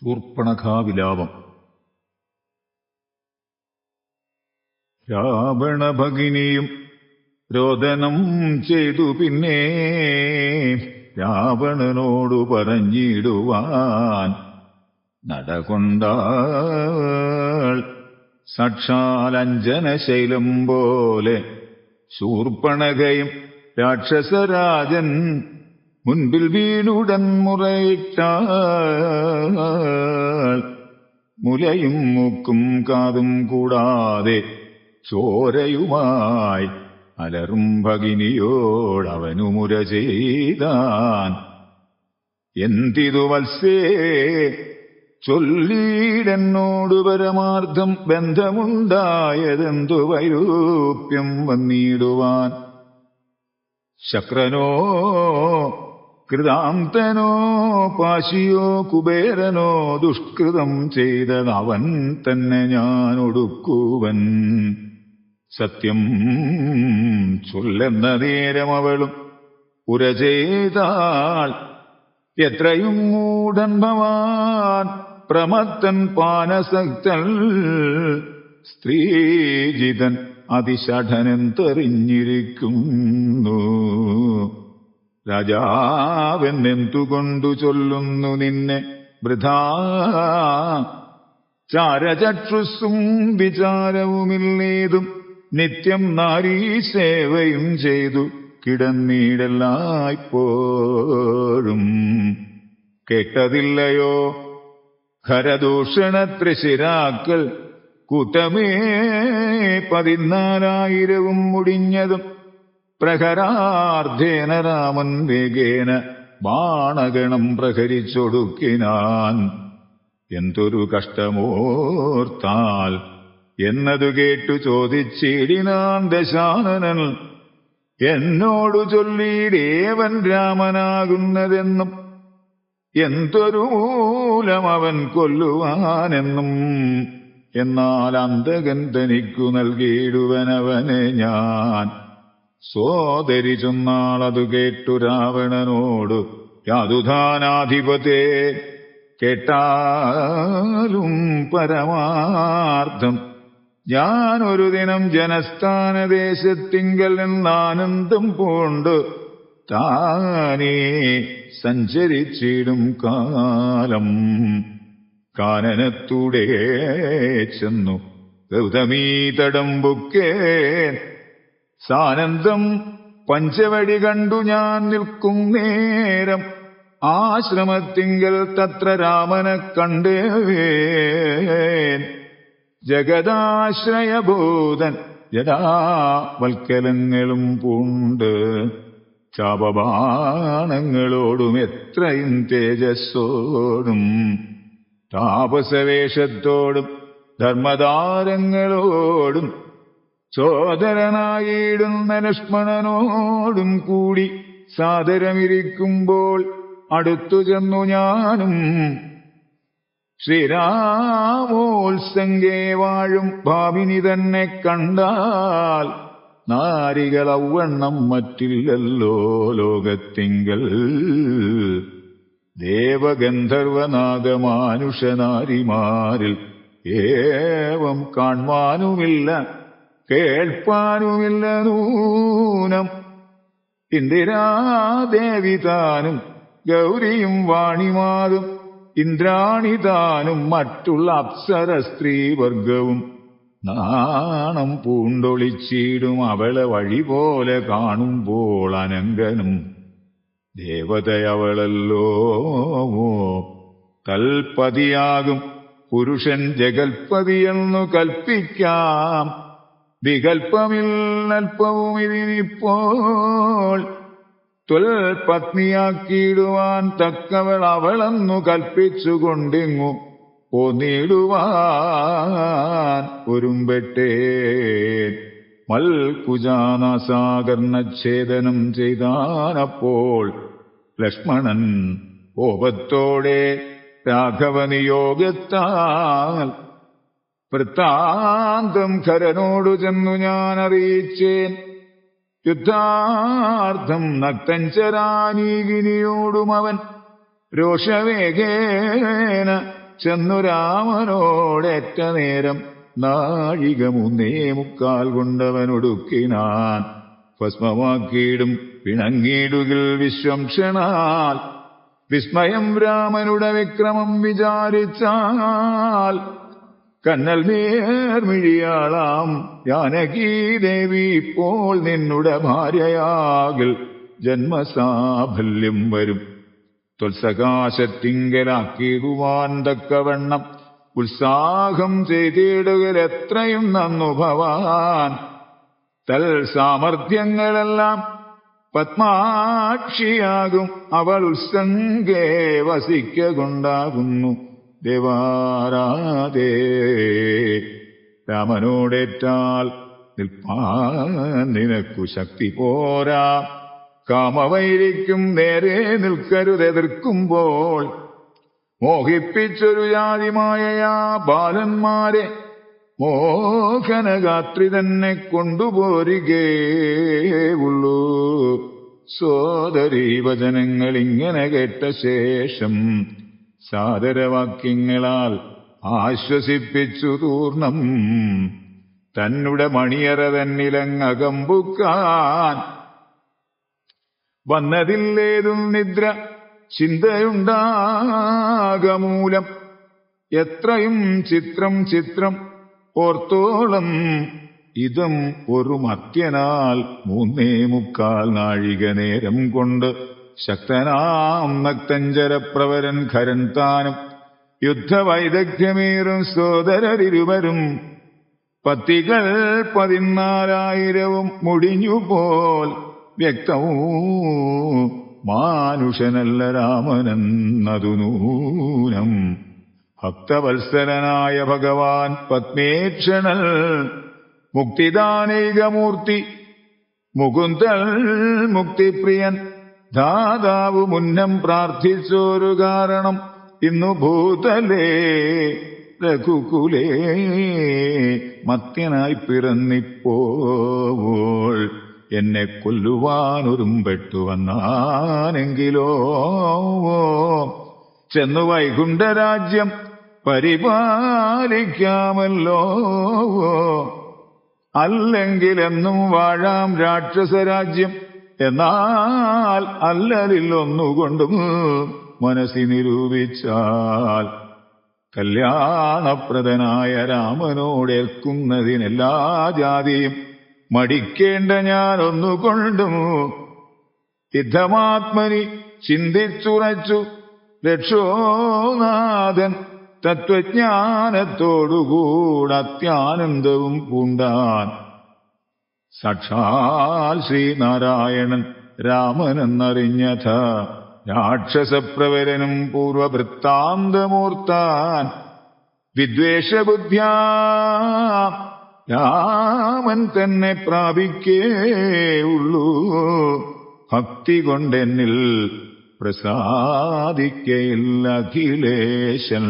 ശൂർപ്പണഖാവിലാപം. രാവണഭഗിനിയും രോദനം ചെയ്തു. പിന്നെ രാവണനോടു പറഞ്ഞിടുവാൻ നടകൊണ്ടാൾ സാക്ഷാൽ അഞ്ജനശൈലം പോലെ ശൂർപ്പണഖയും രാക്ഷസരാജൻ മുൻപിൽ വീണുടൻ മുറയിട്ടാൾ. മുലയും മൂക്കും കാതും കൂടാതെ ചോരയുമായി അലറും ഭഗിനിയോടവനു മുര ചെയ്താൻ. എന്തിതു വത്സേ ചൊല്ലീടെന്നോടു പരമാർത്ഥം, ബന്ധമുണ്ടായതെന്തു വൈരൂപ്യം വന്നിടുവാൻ. ശക്രനോ കൃതാന്തനോ പാശിയോ കുബേരനോ ദുഷ്കൃതം ചെയ്തതവൻ തന്നെ ഞാൻ ഒടുക്കുവൻ. സത്യം ചൊല്ലെന്ന നേരം അവളും ഉര ചെയ്താൾ. എത്രയും മൂഢൻ ഭവാൻ പ്രമത്തൻ പാനസക്തൻ, സ്ത്രീജിതൻ അതിഷഠനെന്തറിഞ്ഞിരിക്കുന്നു. രാജാവെന്നെന്തുകൊണ്ടു ചൊല്ലുന്നു നിന്നെ വൃഥാ, ചാരചക്ഷുസ്സും വിചാരവുമില്ലേതും നിത്യം നാരീസേവയും ചെയ്തു കിടന്നീടെല്ലായ്പ്പോഴും. കേട്ടതില്ലയോ ഖരദൂഷണത്രിശിരാക്കൾ കൂട്ടമേ 14,000 മുടിഞ്ഞതും. പ്രഹരാർദ്ധേന രാമൻ വേഗേന ബാണഗണം പ്രഹരിച്ചൊടുക്കിനാൻ. എന്തൊരു കഷ്ടമോർത്താൽ എന്നതു കേട്ടു ചോദിച്ചിടിനാൻ ദശാനനൻ. എന്നോടു ചൊല്ലിയിടേവൻ രാമനാകുന്നതെന്നും എന്തൊരു മൂലം അവൻ കൊല്ലുവാനെന്നും. എന്നാൽ അന്തകൻ തനിക്കു നൽകിയിടുവനവനെ ഞാൻ. സോദരി ചൊന്നാളതു കേട്ടു രാവണനോടു, യാതുധാനാധിപതേ കേട്ടാലും പരമാർത്ഥം. ഞാനൊരു ദിനം ജനസ്ഥാനദേശത്തിങ്കൽ നിന്നാനന്ദം പൂണ്ട് താനേ സഞ്ചരിച്ചിടും കാലം. കാനനത്തൂടെ ചെന്നു ഗൗതമീ തടംബുക്കേ. സാനന്ദം പഞ്ചവടി കണ്ടു ഞാൻ നിൽക്കും നേരം, ആശ്രമത്തിങ്കൽ തത്ര രാമനെ കണ്ടേൻ. ജഗദാശ്രയഭൂതൻ ജടാവൽക്കലങ്ങളും പൂണ്ട്, ചാപബാണങ്ങളോടും എത്രയും തേജസ്സോടും താപസവേഷത്തോടും ധർമ്മദാരങ്ങളോടും സോദരനായിടുന്ന ലക്ഷ്മണനോടും കൂടി സാദരമിരിക്കുമ്പോൾ അടുത്തു ചെന്നു ഞാനും. ശ്രീരാമോത്സംഗേ വാഴും ഭാവിനി തന്നെ കണ്ടാൽ നാരികൾ ഔവണ്ണം മറ്റില്ലല്ലോ ലോകത്തിങ്കൽ. ദേവഗന്ധർവനാഗമാനുഷനാരിമാരിൽ ഏവം കാൺമാനുമില്ല കേൾപ്പാനുമില്ല നൂനം. ഇന്ദിരാദേവി താനും ഗൗരിയും വാണിമാതും ഇന്ദ്രാണിതാനും മറ്റുള്ള അപ്സര സ്ത്രീവർഗവും നാണം പൂണ്ടൊളിച്ചിടും അവളെ വഴി പോലെ കാണുമ്പോൾ അനങ്കനും. ദേവതയവളല്ലോ കൽപ്പതിയാകും പുരുഷൻ ജഗൽപതിയെന്നു കൽപ്പിക്കാം. വികൽപ്പമില്ലൽപ്പവും ഇതിനിപ്പോൾ ത്വൽപത്നിയാക്കിയിടുവാൻ തക്കവൾ അവളെന്നു കൽപ്പിച്ചുകൊണ്ടിങ്ങു പോന്നിടുവാൻ ഒരുമ്പെട്ടേ. മൽക്കുജാനാസാകർണച്ഛേദനം ചെയ്താനപ്പോൾ ലക്ഷ്മണൻ കോപത്തോടെ രാഘവനിയോഗത്താൽ. വൃത്താന്തം ഖരനോടു ചെന്നു ഞാൻ അറിയിച്ചേൻ. യുദ്ധാർത്ഥം നക്തഞ്ചരാനീകിനിയോടും അവൻ രോഷവേഗേന ചെന്നു രാമനോടേറ്റ നേരം നാഴിക 3:45 കൊണ്ടവനൊടുക്കിനാൻ. ഭസ്മമാക്കിയിടും പിണങ്ങിയിടുകിൽ വിശ്വംക്ഷണാൽ. വിസ്മയം രാമനുടെ വിക്രമം വിചാരിച്ചാൽ. കന്നൽ നേർമിഴിയാളാം ജാനകീദേവി ഇപ്പോൾ നിന്നുടെ ഭാര്യയാകിൽ ജന്മസാഫല്യം വരും. ത്വത്സകാശത്തിങ്കലാക്കിടുവാൻ തക്കവണ്ണം ഉത്സാഹം ചെയ്തിടുകിൽ എത്രയും നന്നു ഭവാൻ. തൽ സാമർഥ്യങ്ങളെല്ലാം പത്മാക്ഷിയാകും അവൾ ഉത്സംഗേ വസിക്കൊണ്ടാകുന്നു ദേവാരാധേ. രാമനോടേറ്റാൽ നിൽപ്പാൻ നിനക്കു ശക്തി പോരാ. കാമവൈരിക്കും നേരെ നിൽക്കരുതെതിർക്കുമ്പോൾ. മോഹിപ്പിച്ചൊരു ജാതിമായയാ ബാലന്മാരെ മോഹനഗാത്രി തന്നെ കൊണ്ടുപോരുകേ ഉള്ളൂ. സോദരീ വചനങ്ങൾ ഇങ്ങനെ കേട്ട ശേഷം സാദരവാക്യങ്ങളാൽ ആശ്വസിപ്പിച്ചു തൂർണം. തന്നുടെ മണിയറ തന്നിലങ്ങകമ്പുക്കാൻ വന്നതില്ലേതും നിദ്ര ചിന്തയുണ്ടാകമൂലം. എത്രയും ചിത്രം ചിത്രം ഓർത്തോളം ഇതും ഒരു മർത്യനാൽ 3:45 നാഴിക നേരം കൊണ്ട് ശക്തനാം നക്തഞ്ചരപ്രവരൻ ഖരൻ താനും യുദ്ധവൈദഗ്ധ്യമേറും സോദരരിരുവരും പത്തികൾ 14,000 മുടിഞ്ഞുപോൽ വ്യക്തവും മാനുഷനല്ല രാമനെന്നതു നൂനം. ഭക്തവത്സലനായ ഭഗവാൻ പത്മേക്ഷണൽ മുക്തിദാനൈകമൂർത്തി മുകുന്ദൽ മുക്തിപ്രിയൻ ദാതാവ് മുന്നം പ്രാർത്ഥിച്ചൊരു കാരണം ഇന്നു ഭൂതലേ രഘുകുലേ മത്യനായി പിറന്നിപ്പോൾ എന്നെ കൊല്ലുവാനൊരുമ്പെട്ടു വന്നാനെങ്കിലോ ചെന്നു വൈകുണ്ഠരാജ്യം പരിപാലിക്കാമല്ലോ. അല്ലെങ്കിലെന്നും വാഴാം രാക്ഷസരാജ്യം. എന്നാൽ അല്ലലില്ലൊന്നുകൊണ്ടും മനസ്സി നിരൂപിച്ചാൽ കല്യാണപ്രദനായ രാമനോടേൽക്കുന്നതിനെല്ലാ ജാതിയും മടിക്കേണ്ട ഞാനൊന്നുകൊണ്ടും യുദ്ധമാത്മനി ചിന്തിച്ചുറച്ചു രക്ഷോനാഥൻ തത്വജ്ഞാനത്തോടുകൂടെ അത്യാനന്ദവും പൂണ്ടാൻ. സാക്ഷാൽ ശ്രീനാരായണൻ രാമനെന്നറിഞ്ഞഥ രാക്ഷസപ്രവരനും പൂർവവൃത്താന്തമോർത്താൻ. വിദ്വേഷബുദ്ധ്യാ രാമൻ തന്നെ പ്രാപിക്കേ ഉള്ളൂ. ഭക്തി കൊണ്ടെന്നിൽ പ്രസാദിക്കയില്ല അഖിലേശൻ.